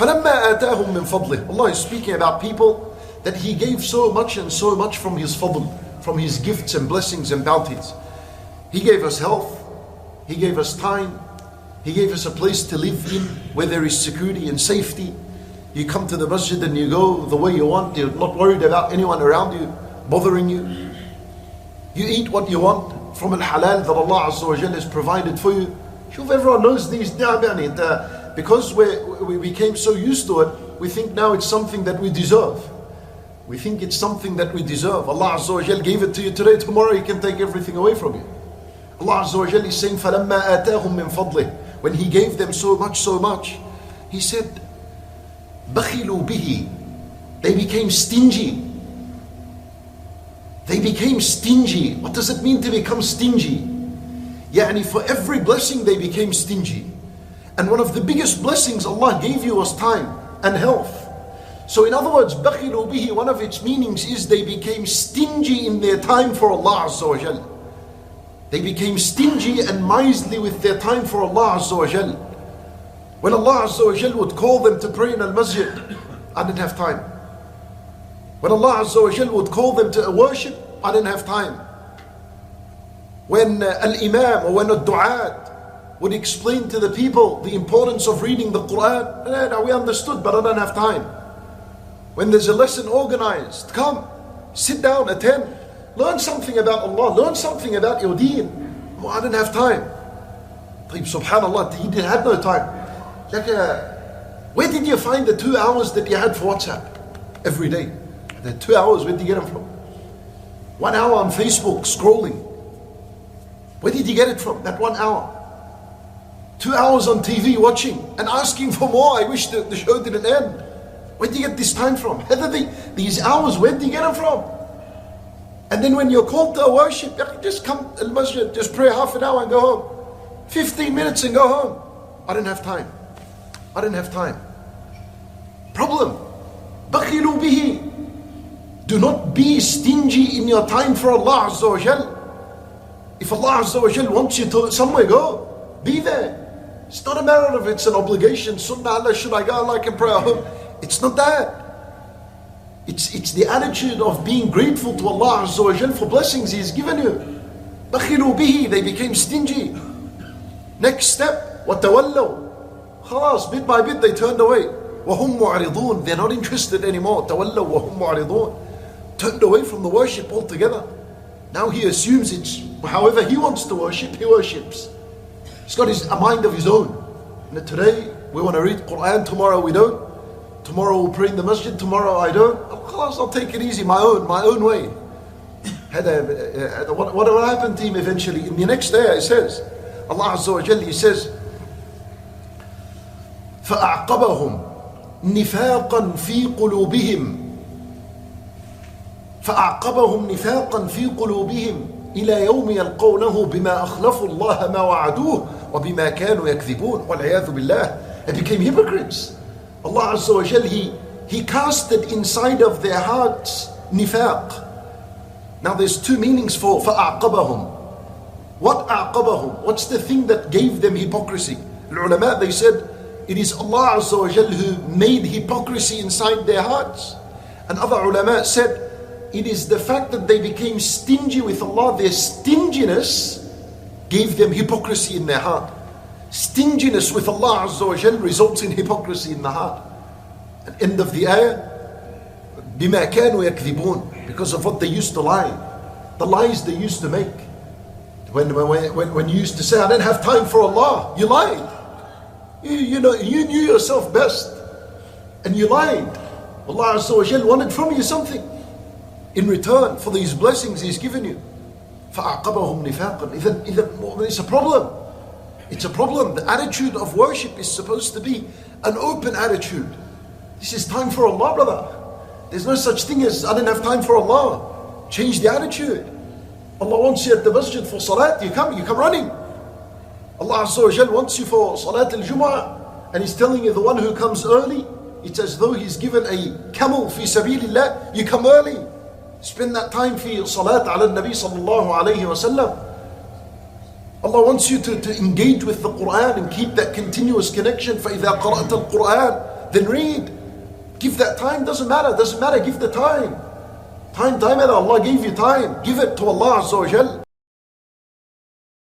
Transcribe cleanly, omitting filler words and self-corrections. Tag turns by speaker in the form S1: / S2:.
S1: فَلَمَّا آتَاهُم مِّن فَضْلِهِ. Allah is speaking about people that He gave so much and so much from His fadl, from His gifts and blessings and bounties. He gave us health, He gave us time, He gave us a place to live in where there is security and safety. You come to the masjid and you go the way you want. You're not worried about anyone around you bothering you. You eat what you want from al-halal that Allah Azza wa Jalla has provided for you. Shuf, everyone knows these ni'am, because we became so used to it, we think now it's something that we deserve. We think it's something that we deserve. Allah Azza wa Jalla gave it to you today, tomorrow He can take everything away from you. Allah Azza wa Jalla is saying, فَلَمَّا آتَاهُم مِّن فَضْلِهِ. When He gave them so much, He said, بَخِلُوا بِهِ. They became stingy. They became stingy. What does it mean to become stingy? Yani for every blessing they became stingy. And one of the biggest blessings Allah gave you was time and health. So in other words, بَخِلُوا بِهِ, one of its meanings is they became stingy in their time for Allah Azza wa Jal. They became stingy and miserly with their time for Allah Azza wa Jal. When Allah Azza wa Jal would call them to pray in al-masjid, I didn't have time. When Allah Azza wa Jal would call them to worship, I didn't have time. When al-imam or when al-du'at would explain to the people the importance of reading the Quran, we understood, but I don't have time. When there's a lesson organized, come, sit down, attend, learn something about Allah, learn something about your deen. I didn't have time. Subhanallah, he had no time. Where did you find the 2 hours that you had for WhatsApp every day? The 2 hours, where did you get them from? 1 hour on Facebook scrolling. Where did you get it from, that 1 hour? 2 hours on TV watching and asking for more. I wish the show didn't end. Where did you get this time from? These hours, where did you get them from? And then when you're called to a worship, just come to the masjid, just pray half an hour and go home. 15 minutes and go home. I didn't have time. I didn't have time. Problem. بَخِلُوا بِهِ. Do not be stingy in your time for Allah Azza wa Jal. If Allah Azza wa Jal wants you to somewhere, go. Be there. It's not a matter of it's an obligation. Sunnah Allah, should I go? Allah can pray at home. It's not that. It's the attitude of being grateful to Allah Azza wa Jal for blessings He has given you. بَخِلُوا بِهِ. They became stingy. Next step, وَتَوَلَّوْا. Khalas, bit by bit they turned away. وَهُمْ مُعْرِضُونَ. They're not interested anymore. تَوَلَّوْا وَهُمْ مُعْرِضُونَ. Turned away from the worship altogether. Now he assumes it's however he wants to worship, he worships. He's got a mind of his own. And today we want to read Quran, tomorrow we don't. Tomorrow we'll pray in the masjid, tomorrow I don't. Khalas, I'll take it easy, my own way. What will happen to him eventually? In the next ayah it says, Allah Azza wa Jalla, He says, فَأَعْقَبَهُمْ نِفَاقًا فِي قُلُوبِهِمْ فأعقبهم نفاقا في قلوبهم إلى يوم يلقونه بما أخلفوا الله ما وعدوه وبما كانوا يكذبون والعياذ بالله. They became hypocrites. Allah Azza wa Jal, He casted inside of their hearts nifaq. Now there's two meanings for فأعقبهم. What أعقبهم? What's the thing that gave them hypocrisy? The ulama, they said it is Allah Azza wa Jal who made hypocrisy inside their hearts. And other ulama said it is the fact that they became stingy with Allah. Their stinginess gave them hypocrisy in their heart. Stinginess with Allah Azza wa Jal results in hypocrisy in the heart. At end of the ayah, بِمَا كَانُوا يَكْذِبُونَ. Because of what they used to lie. The lies they used to make. When you used to say, I didn't have time for Allah, you lied. You knew yourself best. And you lied. Allah Azza wa Jal wanted from you something in return for these blessings He's given you. فَأَعْقَبَهُمْ نِفَاقًا. It's a problem. It's a problem. The attitude of worship is supposed to be an open attitude. This is time for Allah, brother. There's no such thing as I didn't have time for Allah. Change the attitude. Allah wants you at the masjid for salat, you come running. Allah Azza wa Jal wants you for salat al-Jum'ah, and He's telling you the one who comes early, it's as though he's given a camel fi sabilillah. You come early. Spend that time fi salat ala nabi sallallahu alayhi wa sallam. Allah wants you to engage with the Quran and keep that continuous connection. فَإِذَا قَرَأْتَ الْقُرْآنِ then read. Give that time, doesn't matter, give the time. Time, Allah gave you time. Give it to Allah Azza wa Jal.